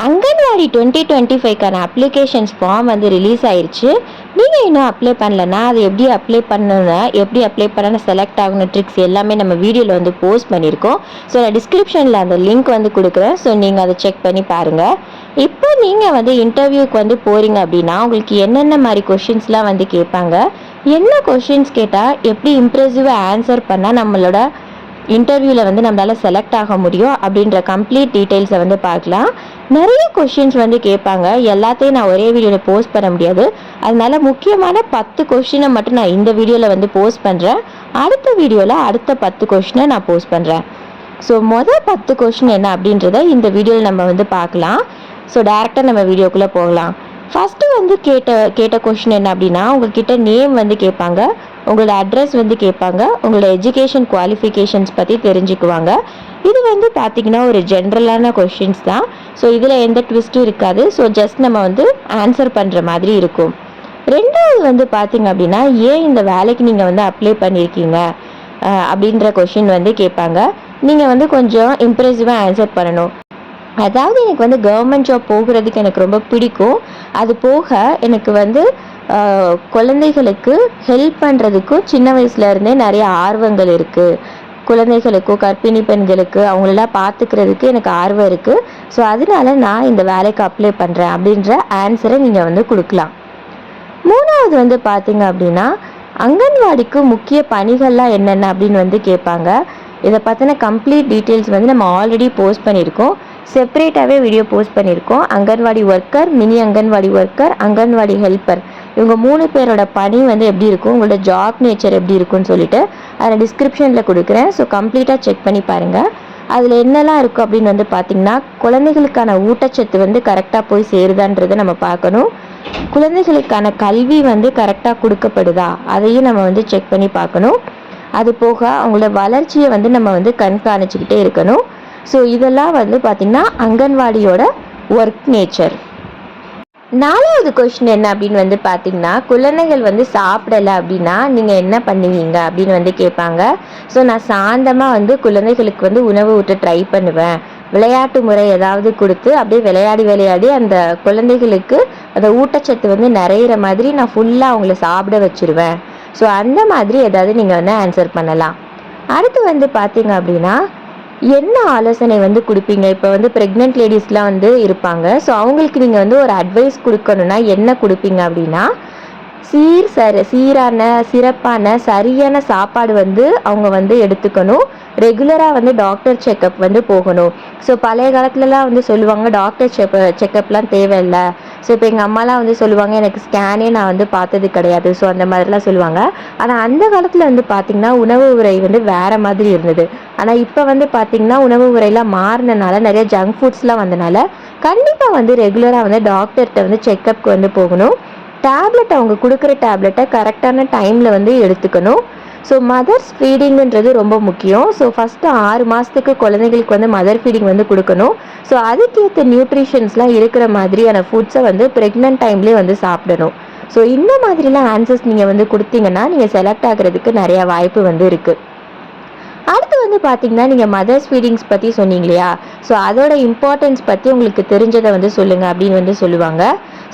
Anganwadi 2025க்கான applications form வந்து release ஆயிடுச்சு. நீங்கள் இன்னும் அப்ளை பண்ணலன்னா அது எப்படி அப்ளை பண்ணணும்னா எப்படி அப்ளை பண்ண செலக்ட் ஆகணும் ட்ரிக்ஸ் எல்லாமே நம்ம வீடியோவில் வந்து போஸ்ட் பண்ணியிருக்கோம். ஸோ நான் டிஸ்கிரிப்ஷனில் அந்த லிங்க் வந்து கொடுக்குறேன். ஸோ நீங்கள் அதை செக் பண்ணி பாருங்கள். இப்போ நீங்கள் வந்து இன்டர்வியூக்கு வந்து போகிறீங்க அப்படின்னா உங்களுக்கு என்னென்ன மாதிரி கொஷின்ஸ்லாம் வந்து கேட்பாங்க, என்ன கொஷின்ஸ் கேட்டால் எப்படி இம்ப்ரெசிவாக ஆன்சர் பண்ணால் நம்மளோட இன்டர்வியூவில் வந்து நம்மளால் செலக்ட் ஆக முடியும் அப்படின்ற கம்ப்ளீட் டீட்டெயில்ஸை வந்து பார்க்கலாம். நிறைய கொஷின்ஸ் வந்து கேட்பாங்க. எல்லாத்தையும் நான் ஒரே வீடியோவில் போஸ்ட் பண்ண முடியாது. அதனால முக்கியமான 10 கொஷினை மட்டும் நான் இந்த வீடியோவில் வந்து போஸ்ட் பண்ணுறேன். அடுத்த வீடியோவில் அடுத்த 10 கொஷினை நான் போஸ்ட் பண்ணுறேன். ஸோ மொதல் 10 கொஷின் என்ன அப்படின்றத இந்த வீடியோவில் நம்ம வந்து பார்க்கலாம். ஸோ டேரெக்டாக நம்ம வீடியோக்குள்ளே போகலாம். ஃபஸ்ட்டு வந்து கேட்ட கொஷின் என்ன அப்படின்னா, உங்கள்கிட்ட நேம் வந்து கேட்பாங்க, உங்களோட அட்ரஸ் வந்து கேட்பாங்க, உங்களோட எஜுகேஷன் குவாலிஃபிகேஷன்ஸ் பற்றி தெரிஞ்சுக்குவாங்க. இது வந்து பார்த்திங்கன்னா ஒரு ஜென்ரலான கொஷின்ஸ் தான். ஸோ இதில் எந்த ட்விஸ்ட்டும் இருக்காது. ஸோ ஜஸ்ட் நம்ம வந்து ஆன்சர் பண்ணுற மாதிரி இருக்கும். ரெண்டாவது வந்து பார்த்திங்க அப்படின்னா, ஏன் இந்த வேலைக்கு நீங்கள் வந்து அப்ளை பண்ணியிருக்கீங்க அப்படின்ற கொஷின் வந்து கேட்பாங்க. நீங்கள் வந்து கொஞ்சம் இம்ப்ரெசிவாக ஆன்சர் பண்ணணும். அதாவது எனக்கு வந்து கவர்மெண்ட் ஜாப் போகிறதுக்கு எனக்கு ரொம்ப பிடிக்கும். அது போக எனக்கு வந்து குழந்தைகளுக்கு ஹெல்ப் பண்ணுறதுக்கும் சின்ன வயசுலேருந்தே நிறைய ஆர்வங்கள் இருக்குது. குழந்தைகளுக்கும் கர்ப்பிணி பெண்களுக்கு அவங்களெல்லாம் பார்த்துக்கிறதுக்கு எனக்கு ஆர்வம் இருக்குது. ஸோ அதனால நான் இந்த வேலைக்கு அப்ளை பண்ணுறேன் அப்படின்ற ஆன்சரை நீங்கள் வந்து கொடுக்கலாம். மூணாவது வந்து பார்த்தீங்க அப்படின்னா, அங்கன்வாடிக்கு முக்கிய பணிகள்லாம் என்னென்ன அப்படின்னு வந்து கேட்பாங்க. இதை பற்றின கம்ப்ளீட் டீட்டெயில்ஸ் வந்து நம்ம ஆல்ரெடி போஸ்ட் பண்ணியிருக்கோம். செப்பரேட்டாகவே வீடியோ போஸ்ட் பண்ணியிருக்கோம். Anganwadi worker, mini anganwadi worker, anganwadi helper, இவங்க 3 பேரோட பணி வந்து எப்படி இருக்கும், உங்களோட ஜாப் நேச்சர் எப்படி இருக்குன்னு சொல்லிட்டு அதை டிஸ்கிரிப்ஷனில் கொடுக்குறேன். ஸோ கம்ப்ளீட்டாக செக் பண்ணி பாருங்கள். அதில் என்னெல்லாம் இருக்கும் அப்படின்னு வந்து பார்த்திங்கன்னா, குழந்தைகளுக்கான ஊட்டச்சத்து வந்து கரெக்டாக போய் சேருதான்றதை நம்ம பார்க்கணும். குழந்தைகளுக்கான கல்வி வந்து கரெக்டாக கொடுக்கப்படுதா அதையும் நம்ம வந்து செக் பண்ணி பார்க்கணும். அது போக அவங்களோட வளர்ச்சியை வந்து நம்ம வந்து கண்காணிச்சுக்கிட்டே இருக்கணும். ஸோ இதெல்லாம் வந்து பார்த்திங்கன்னா அங்கன்வாடியோட ஒர்க் நேச்சர். 4வது கொஷின் என்ன அப்படின்னு வந்து பார்த்திங்கன்னா, குழந்தைகள் வந்து சாப்பிடலை அப்படின்னா நீங்கள் என்ன பண்ணுவீங்க அப்படின்னு வந்து கேட்பாங்க. ஸோ நான் சாந்தமாக வந்து குழந்தைகளுக்கு வந்து உணவு ஊட்ட ட்ரை பண்ணுவேன். விளையாட்டு முறை ஏதாவது கொடுத்து அப்படியே விளையாடி அந்த குழந்தைகளுக்கு அந்த ஊட்டச்சத்து வந்து நிறையிற மாதிரி நான் ஃபுல்லாக அவங்கள சாப்பிட வச்சுருவேன். ஸோ அந்த மாதிரி ஏதாவது நீங்கள் வந்து ஆன்சர் பண்ணலாம். அடுத்து வந்து பார்த்தீங்க அப்படின்னா, என்ன ஆலோசனை வந்து கொடுப்பீங்க? இப்போ வந்து ப்ரெக்னென்ட் லேடிஸ்லாம் வந்து இருப்பாங்க. ஸோ அவங்களுக்கு நீங்கள் வந்து ஒரு அட்வைஸ் கொடுக்கணுன்னா என்ன கொடுப்பீங்க அப்படின்னா, சீரான சிறப்பான சரியான சாப்பாடு வந்து அவங்க வந்து எடுத்துக்கணும். ரெகுலராக வந்து டாக்டர் செக்கப் வந்து போகணும். ஸோ பழைய காலத்துலலாம் வந்து சொல்லுவாங்க டாக்டர் செக்கப்லாம் தேவையில்லை. ஸோ இப்போ எங்கள் அம்மாலாம் வந்து சொல்லுவாங்க, எனக்கு ஸ்கேனே நான் வந்து பார்த்தது கிடையாது. ஸோ அந்த மாதிரிலாம் சொல்லுவாங்க. ஆனால் அந்த காலத்தில் வந்து பார்த்திங்கன்னா உணவு முறை வந்து வேறு மாதிரி இருந்தது. ஆனால் இப்போ வந்து பார்த்திங்கன்னா உணவு முறையெல்லாம் மாறினனால நிறைய ஜங்க் ஃபுட்ஸ்லாம் வந்தனால கண்டிப்பாக வந்து ரெகுலராக வந்து டாக்டர்கிட்ட வந்து செக்கப்புக்கு வந்து போகணும். டேப்லெட் அவங்க கொடுக்குற டேப்லெட்டை கரெக்டான டைமில் வந்து எடுத்துக்கணும். ஸோ மதர்ஸ் ஃபீடிங்குன்றது ரொம்ப முக்கியம். ஸோ ஃபஸ்ட்டு 6 மாதத்துக்கு குழந்தைங்களுக்கு வந்து மதர் ஃபீடிங் வந்து கொடுக்கணும். ஸோ அதுக்கேற்ற நியூட்ரிஷன்ஸ்லாம் இருக்கிற மாதிரியான ஃபுட்ஸை வந்து ப்ரெக்னென்ட் டைம்லேயே வந்து சாப்பிடணும். ஸோ இந்த மாதிரிலாம் ஆன்சர்ஸ் நீங்கள் வந்து கொடுத்தீங்கன்னா நீங்கள் செலக்ட் ஆகிறதுக்கு நிறையா வாய்ப்பு வந்து இருக்குது. அடுத்து வந்து பார்த்திங்கன்னா, நீங்கள் மதர்ஸ் ஃபீடிங்ஸ் பற்றி சொன்னீங்க இல்லையா, ஸோ அதோட இம்பார்ட்டன்ஸ் பற்றி உங்களுக்கு தெரிஞ்சதை வந்து சொல்லுங்கள் அப்படின்னு வந்து சொல்லுவாங்க.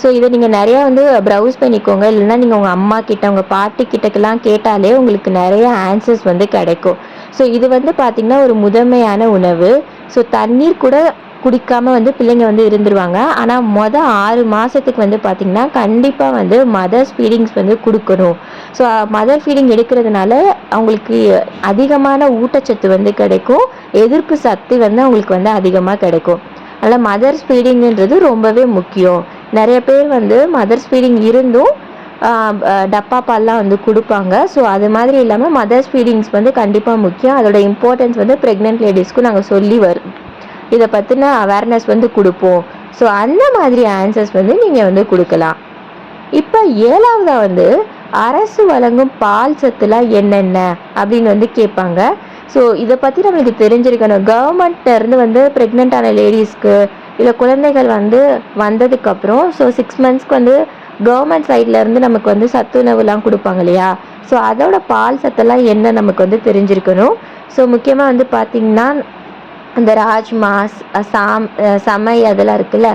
ஸோ இதை நீங்கள் நிறையா வந்து ப்ரௌஸ் பண்ணிக்கோங்க. இல்லைன்னா நீங்கள் உங்கள் அம்மா கிட்ட உங்கள் பாட்டி கிட்டக்கெல்லாம் கேட்டாலே உங்களுக்கு நிறைய ஆன்சர்ஸ் வந்து கிடைக்கும். ஸோ இது வந்து பார்த்திங்கன்னா ஒரு முதன்மையான உணவு. ஸோ தண்ணீர் கூட குடிக்காமல் வந்து பிள்ளைங்க வந்து இருந்துருவாங்க. ஆனால் 6 மாதத்துக்கு வந்து பார்த்திங்கன்னா கண்டிப்பாக வந்து மதர்ஸ் ஃபீடிங்ஸ் வந்து கொடுக்கணும். ஸோ மதர் ஃபீடிங் எடுக்கிறதுனால அவங்களுக்கு அதிகமான ஊட்டச்சத்து வந்து கிடைக்கும். எதிர்ப்பு சக்தி வந்து அவங்களுக்கு வந்து அதிகமாக கிடைக்கும். அதனால் மதர்ஸ் ஃபீடிங்குன்றது ரொம்பவே முக்கியம். நிறைய பேர் வந்து மதர்ஸ் ஃபீடிங் இருந்தும் டப்பா பால்லாம் வந்து கொடுப்பாங்க. ஸோ அது மாதிரி இல்லாமல் மதர்ஸ் ஃபீடிங்ஸ் வந்து கண்டிப்பாக முக்கியம். அதோட இம்பார்ட்டன்ஸ் வந்து ப்ரெக்னென்ட் லேடிஸ்க்கும் நாங்கள் சொல்லி இதை பற்றின அவேர்னஸ் வந்து கொடுப்போம். ஸோ அந்த மாதிரி ஆன்சர்ஸ் வந்து நீங்கள் வந்து கொடுக்கலாம். இப்போ 7வதாக வந்து அரசு வழங்கும் பால் சத்துலாம் என்னென்ன அப்படின்னு வந்து கேட்பாங்க. ஸோ இதை பற்றி நம்மளுக்கு தெரிஞ்சிருக்கணும். கவர்மெண்ட்லேருந்து வந்து ப்ரெக்னென்ட்டான லேடிஸ்க்கு இல்லை குழந்தைகள் வந்து வந்ததுக்கப்புறம் ஸோ 6 மந்த்ஸ்க்கு வந்து கவர்மெண்ட் சைட்லேருந்து நமக்கு வந்து சத்துணவுலாம் கொடுப்பாங்க இல்லையா, ஸோ அதோட பால் சத்தெல்லாம் என்ன நமக்கு வந்து தெரிஞ்சிருக்கணும். ஸோ முக்கியமாக வந்து பார்த்திங்கன்னா அந்த ராஜ்மா, சமை அதெல்லாம் இருக்குல்ல,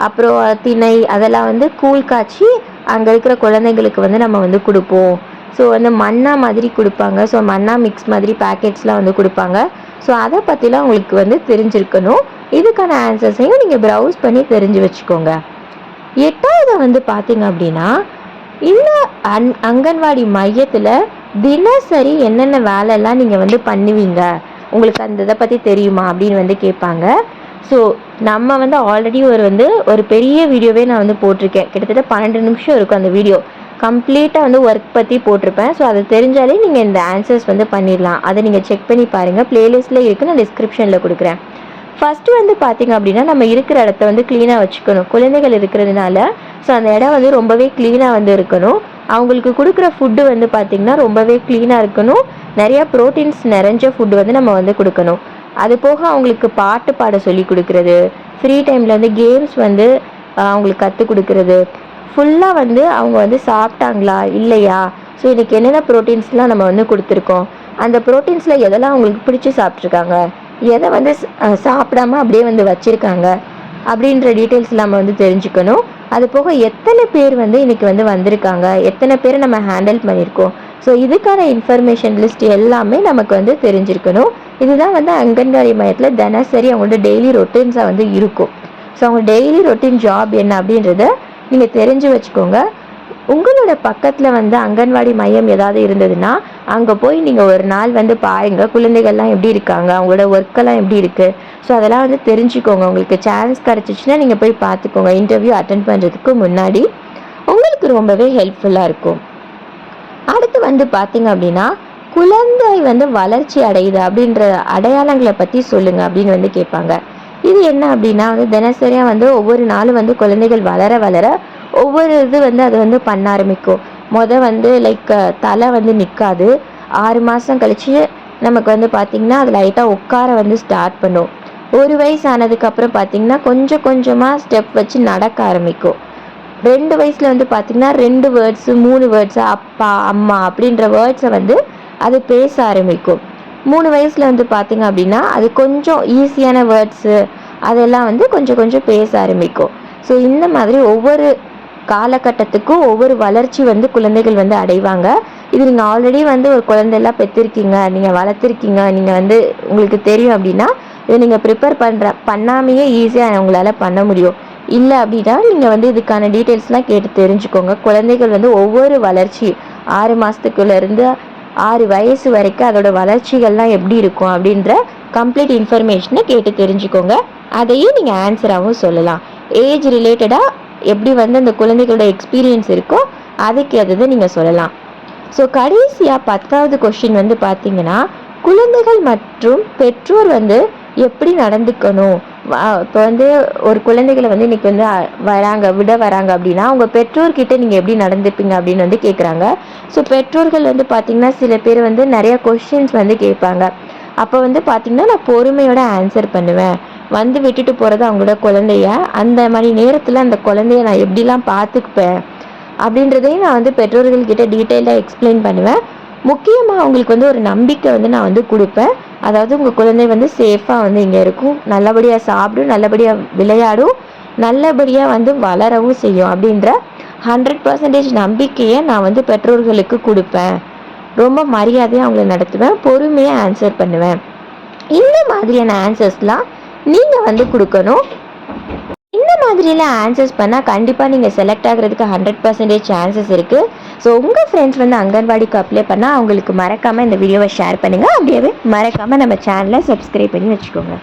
அப்புறம் திணை அதெல்லாம் வந்து கூழ் காய்ச்சி அங்கே இருக்கிற குழந்தைங்களுக்கு வந்து நம்ம வந்து கொடுப்போம். ஸோ வந்து மன்னா மாதிரி கொடுப்பாங்க. ஸோ மன்னா மிக்ஸ் மாதிரி பேக்கெட்ஸ்லாம் வந்து கொடுப்பாங்க. ஸோ அதை பற்றிலாம் உங்களுக்கு வந்து தெரிஞ்சிருக்கணும். இதுக்கான ஆன்சர்ஸையும் நீங்கள் ப்ரௌஸ் பண்ணி தெரிஞ்சு வச்சுக்கோங்க. 8வது வந்து பார்த்தீங்க அப்படின்னா, இந்த அங்கன்வாடி மையத்தில் தினசரி என்னென்ன வேலைலாம் நீங்கள் வந்து பண்ணுவீங்க, உங்களுக்கு அந்த இதை பற்றி தெரியுமா அப்படின்னு வந்து கேட்பாங்க. ஸோ நம்ம வந்து ஆல்ரெடி ஒரு பெரிய வீடியோவே நான் வந்து போட்டிருக்கேன். கிட்டத்தட்ட 12 நிமிஷம் இருக்கும் அந்த வீடியோ. கம்ப்ளீட்டாக வந்து ஒர்க் பற்றி போட்டிருப்பேன். ஸோ அது தெரிஞ்சாலே நீங்கள் இந்த ஆன்சர்ஸ் வந்து பண்ணிடலாம். அதை நீங்கள் செக் பண்ணி பாருங்கள். ப்ளேலிஸ்ட்டில் இருக்குது, நான் டிஸ்கிரிப்ஷனில் கொடுக்குறேன். ஃபஸ்ட்டு வந்து பார்த்திங்க அப்படின்னா, நம்ம இருக்கிற இடத்த வந்து க்ளீனாக வச்சுக்கணும். குழந்தைகள் இருக்கிறதுனால ஸோ அந்த இடம் வந்து ரொம்பவே க்ளீனாக வந்து இருக்கணும். அவங்களுக்கு கொடுக்குற ஃபுட்டு வந்து பார்த்திங்கன்னா ரொம்பவே க்ளீனாக இருக்கணும். நிறையா ப்ரோட்டீன்ஸ் நிறைஞ்ச ஃபுட்டு வந்து நம்ம வந்து கொடுக்கணும். அது போக அவங்களுக்கு பாட்டு பாட சொல்லி கொடுக்குறது, ஃப்ரீ டைமில் வந்து கேம்ஸ் வந்து அவங்களுக்கு கற்றுக் கொடுக்குறது, ஃபுல்லாக வந்து அவங்க வந்து சாப்பிட்டாங்களா இல்லையா, ஸோ இதுக்கு என்னென்ன ப்ரோட்டீன்ஸ்லாம் நம்ம வந்து கொடுத்துருக்கோம், அந்த ப்ரோட்டீன்ஸில் எதெல்லாம் அவங்களுக்கு பிடிச்சி சாப்பிட்ருக்காங்க, எதை வந்து சாப்பிடாம அப்படியே வந்து வச்சுருக்காங்க அப்படின்ற டீட்டெயில்ஸ் நம்ம வந்து தெரிஞ்சுக்கணும். அது போக எத்தனை பேர் வந்து இன்றைக்கி வந்து வந்திருக்காங்க, எத்தனை பேரை நம்ம ஹேண்டில் பண்ணியிருக்கோம், ஸோ இதுக்கான இன்ஃபர்மேஷன் லிஸ்ட் எல்லாமே நமக்கு வந்து தெரிஞ்சிருக்கணும். இதுதான் வந்து அங்கன்வாடி மையத்தில் தினசரி அவங்களோட டெய்லி ரொட்டீன்ஸாக வந்து இருக்கும். ஸோ அவங்க டெய்லி ரொட்டீன் ஜாப் என்ன அப்படின்றத நீங்கள் தெரிஞ்சு வச்சுக்கோங்க. உங்களோட பக்கத்தில் வந்து அங்கன்வாடி மையம் ஏதாவது இருந்ததுன்னா அங்கே போய் நீங்கள் ஒரு நாள் வந்து பாருங்கள், குழந்தைகள்லாம் எப்படி இருக்காங்க, அவங்களோட ஒர்க்கெல்லாம் எப்படி இருக்குது, ஸோ அதெல்லாம் வந்து தெரிஞ்சுக்கோங்க. உங்களுக்கு சான்ஸ் கிடச்சிச்சின்னா நீங்கள் போய் பார்த்துக்கோங்க. இன்டர்வியூ அட்டென்ட் பண்ணுறதுக்கு முன்னாடி உங்களுக்கு ரொம்பவே ஹெல்ப்ஃபுல்லாக இருக்கும். அடுத்து வந்து பார்த்தீங்க அப்படின்னா, குழந்தை வந்து வளர்ச்சி அடையுது அப்படின்ற அடையாளங்களை பற்றி சொல்லுங்கள் அப்படின்னு வந்து கேட்பாங்க. இது என்ன அப்படின்னா வந்து தினசரியாக வந்து ஒவ்வொரு நாளும் வந்து குழந்தைகள் வளர வளர ஒவ்வொரு இது வந்து அது வந்து பண்ண ஆரம்பிக்கும். வந்து லைக் தலை வந்து நிற்காது. 6 மாதம் கழித்து நமக்கு வந்து பார்த்திங்கன்னா அது லைட்டாக உட்கார வந்து ஸ்டார்ட் பண்ணும். 1 வயசு ஆனதுக்கப்புறம் பார்த்திங்கன்னா கொஞ்சம் கொஞ்சமாக ஸ்டெப் வச்சு நடக்க ஆரம்பிக்கும். 2 வயசில் வந்து பார்த்திங்கன்னா 2 வேர்ட்ஸு 3 வேர்ட்ஸு அப்பா அம்மா அப்படின்ற வேர்ட்ஸை வந்து அது பேச ஆரம்பிக்கும். 3 வயசில் வந்து பார்த்திங்க அப்படின்னா அது கொஞ்சம் ஈஸியான வேர்ட்ஸு அதெல்லாம் வந்து கொஞ்சம் கொஞ்சம் பேச ஆரம்பிக்கும். ஸோ இந்த மாதிரி ஒவ்வொரு காலகட்டத்துக்கும் ஒவ்வொரு வளர்ச்சி வந்து குழந்தைகள் வந்து அடைவாங்க. இது நீங்கள் ஆல்ரெடி வந்து ஒரு குழந்தையெல்லாம் பெற்றிருக்கீங்க, நீங்கள் வளர்த்துருக்கீங்க, நீங்கள் வந்து உங்களுக்கு தெரியும் அப்படின்னா இதை நீங்கள் ப்ரிப்பேர் பண்ணாமையே ஈஸியாக உங்களால் பண்ண முடியும். இல்லை அப்படின்னா நீங்கள் வந்து இதுக்கான டீட்டெயில்ஸ்லாம் கேட்டு தெரிஞ்சுக்கோங்க. குழந்தைகள் வந்து ஒவ்வொரு வளர்ச்சி 6 மாதத்துக்குள்ளேருந்து 6 வயசு வரைக்கும் அதோட வளர்ச்சிகள்லாம் எப்படி இருக்கும் அப்படின்ற கம்ப்ளீட் இன்ஃபர்மேஷனை கேட்டு தெரிஞ்சுக்கோங்க. அதையும் நீங்கள் ஆன்சராகவும் சொல்லலாம். ஏஜ் ரிலேட்டடாக எப்படி வந்து அந்த குழந்தைகளோட எக்ஸ்பீரியன்ஸ் இருக்கோ அதுக்கு அதை நீங்கள் சொல்லலாம். ஸோ கடைசியாக 10வது கொஸ்டின் வந்து பார்த்தீங்கன்னா, குழந்தைகள் மற்றும் பெற்றோர் வந்து எப்படி நடந்துக்கணும். இப்போ வந்து ஒரு குழந்தைகளை வந்து இன்றைக்கி வந்து விட வராங்க அப்படின்னா அவங்க பெற்றோர்கிட்ட நீங்கள் எப்படி நடந்துப்பீங்க அப்படின்னு வந்து கேட்குறாங்க. ஸோ பெற்றோர்கள் வந்து பார்த்திங்கன்னா சில பேர் வந்து நிறையா கொஸ்டின்ஸ் வந்து கேட்பாங்க. அப்போ வந்து பார்த்திங்கன்னா நான் பொறுமையோட ஆன்சர் பண்ணுவேன். வந்து விட்டுட்டு போகிறது அவங்களோட குழந்தைய, அந்த மாதிரி நேரத்தில் அந்த குழந்தைய நான் எப்படிலாம் பார்த்துக்குப்பேன் அப்படின்றதையும் நான் வந்து பெற்றோர்கள்கிட்ட டீட்டெயிலாக எக்ஸ்பிளைன் பண்ணுவேன். முக்கியமாக அவங்களுக்கு வந்து ஒரு நம்பிக்கை வந்து நான் வந்து கொடுப்பேன். அதாவது உங்கள் குழந்தை வந்து சேஃபாக வந்து இங்கே இருக்கும், நல்லபடியாக சாப்பிடும், நல்லபடியாக விளையாடும், நல்லபடியாக வந்து வளரவும் செய்யும் அப்படின்ற 100% நம்பிக்கையை நான் வந்து பெற்றோர்களுக்கு கொடுப்பேன். ரொம்ப மரியாதையாக அவங்கள நடத்துவேன், பொறுமையாக ஆன்சர் பண்ணுவேன். இந்த மாதிரியான ஆன்சர்ஸ்லாம் நீங்கள் வந்து கொடுக்கணும். இந்த மாதிரிலாம் ஆன்சர்ஸ் பண்ணால் கண்டிப்பாக நீங்கள் செலக்ட் ஆகிறதுக்கு 100% சான்சஸ் இருக்குது. ஸோ உங்கள் ஃப்ரெண்ட்ஸ் வந்து அங்கன்வாடிக்கு அப்ளை பண்ணால் அவங்களுக்கு மறக்காமல் இந்த வீடியோவை ஷேர் பண்ணுங்கள். அப்படியே மறக்காமல் நம்ம சேனலை சப்ஸ்கிரைப் பண்ணி வச்சுக்கோங்க.